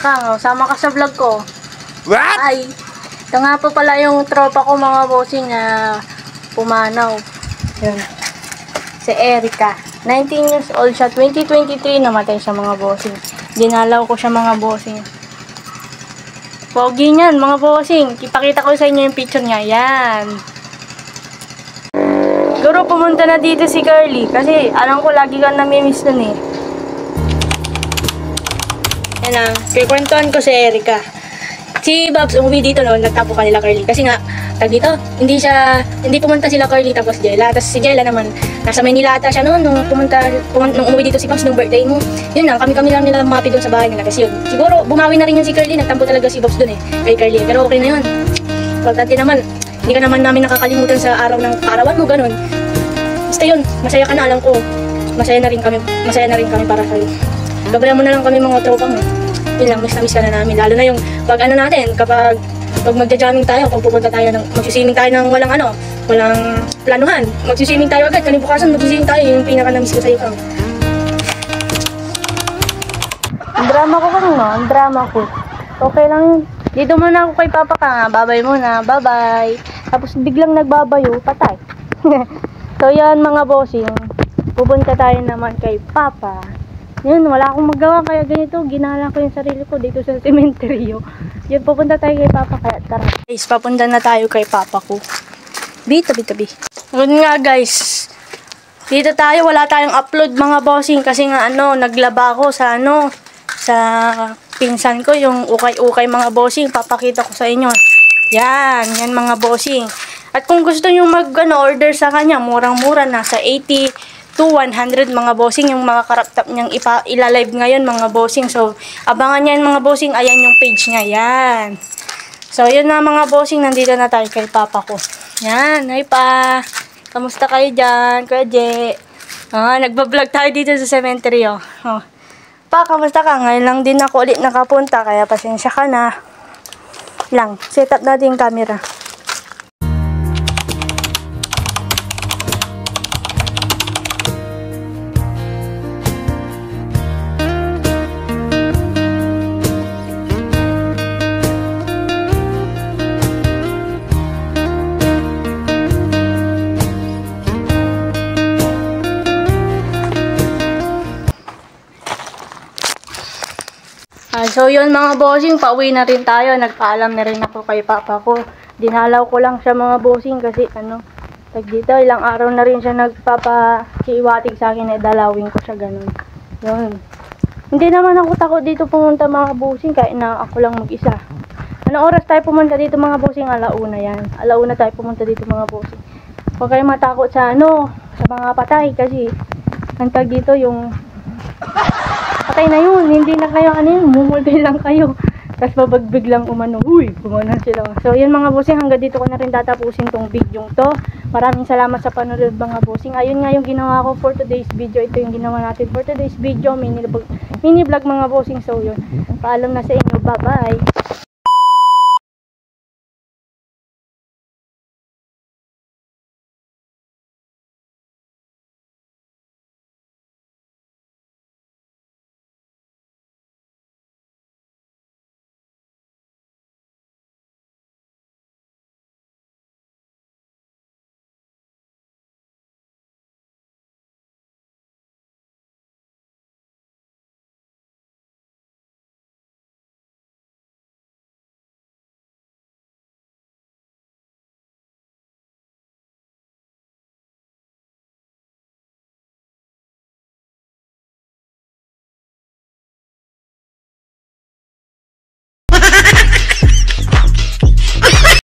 Kang, oh, sama ka sa vlog ko. What? Ay, ito nga po pala yung tropa ko mga bossing na pumanaw. Yun. Si Erica. 19 years old siya. 2023 namatay siya mga bossing. Dinalaw ko siya mga bossing. Pogi niyan mga bossing. Ipakita ko sa inyo yung picture niya. Yan. Siguro pumunta na dito si Carly. Kasi alam ko lagi kang namimiss nun eh. Yan lang. Kikwentuhan ko si Erica. Si Babs umuwi dito noon, nagtapo ka nila Carly. Kasi nga, tag dito, hindi pumunta sila Carly tapos Jella. Tapos si Jella naman, nasa Maynila ata siya noon nung nung umuwi dito si Babs nung birthday mo. Yun lang, kami lang nila mapi doon sa bahay nila. Kasi yun, siguro bumawi na rin yun si Carly, nagtampo talaga si Babs doon eh, kay Carly. Pero okay na yun. Importante naman, hindi ka naman namin nakakalimutan sa araw ng arawan mo, ganun. Basta yun, masaya ka na, alam ko. Masaya na rin kami para sa'yo. Gabayan mo na lang kami mga tropa mo. Yun lang, miss ka na namin. Lalo na yung pag ano natin, kapag magja-jamming tayo, kung pupunta tayo magsiswimming tayo ng walang planuhan. Magsiswimming tayo agad, kalibukasan magsiswimming tayo, yung pinaka-namiss ko sa'yo kang. Ang drama ko kang, no? Ang drama ko. Okay lang yun. Dito muna ako kay Papa ka, babay muna, bye-bye. Tapos biglang nagbabayo, patay. So yan mga bossing, pupunta tayo naman kay Papa. Yun, wala akong magawa kaya ganito, ginala ko yung sarili ko dito sa sementeryo. Yun, pupunta tayo kay Papa kaya tara. Guys, papunta na tayo kay Papa ko. Tabi. Yun nga guys, dito tayo, wala tayong upload mga bossing kasi nga naglaba ako sa sa pinsan ko, yung ukay-ukay mga bossing, papakita ko sa inyo. Yan mga bossing. At kung gusto nyo order sa kanya, murang-mura, nasa 80 to 100 mga bossing yung mga karaptap niyang ilalive ngayon mga bossing. So, abangan niya mga bossing. Ayan yung page niya. Yan. So, yun na mga bossing. Nandito na tayo kay Papa ko. Yan. Hi pa. Kamusta kayo dyan? Kuya Je. Nagbablog tayo dito sa cemetery. Oh. Pa, kamusta ka? Ngayon lang din ako ulit nakapunta. Kaya pasensya ka na. Lang. Set up natin yung camera. So yun mga bossing, pauwi na rin tayo. Nagpaalam na rin ako kay Papa ko. Dinalaw ko lang siya mga bossing kasi tag dito, ilang araw na rin siya nagpapakiwatig sa akin, dalawin ko siya ganun. Yun. Hindi naman ako takot dito pumunta mga bossing kahit na ako lang mag-isa. Anong oras tayo pumunta dito mga bossing? Alauna yan. Alauna tayo pumunta dito mga bossing. Huwag kayo matakot sa sa mga patay kasi ang tag dito yung patay na yun, hindi na kayo mumultay lang kayo. Tapos babagbig lang pumanan sila. So yun mga bossing, hanggang dito ko na rin tatapusin tong video to. Maraming salamat sa panonood mga bossing. Ayun nga yung ginawa ko for today's video. Ito yung ginawa natin for today's video, mini vlog mga bossing. So yun, paalam na sa inyo, bye bye.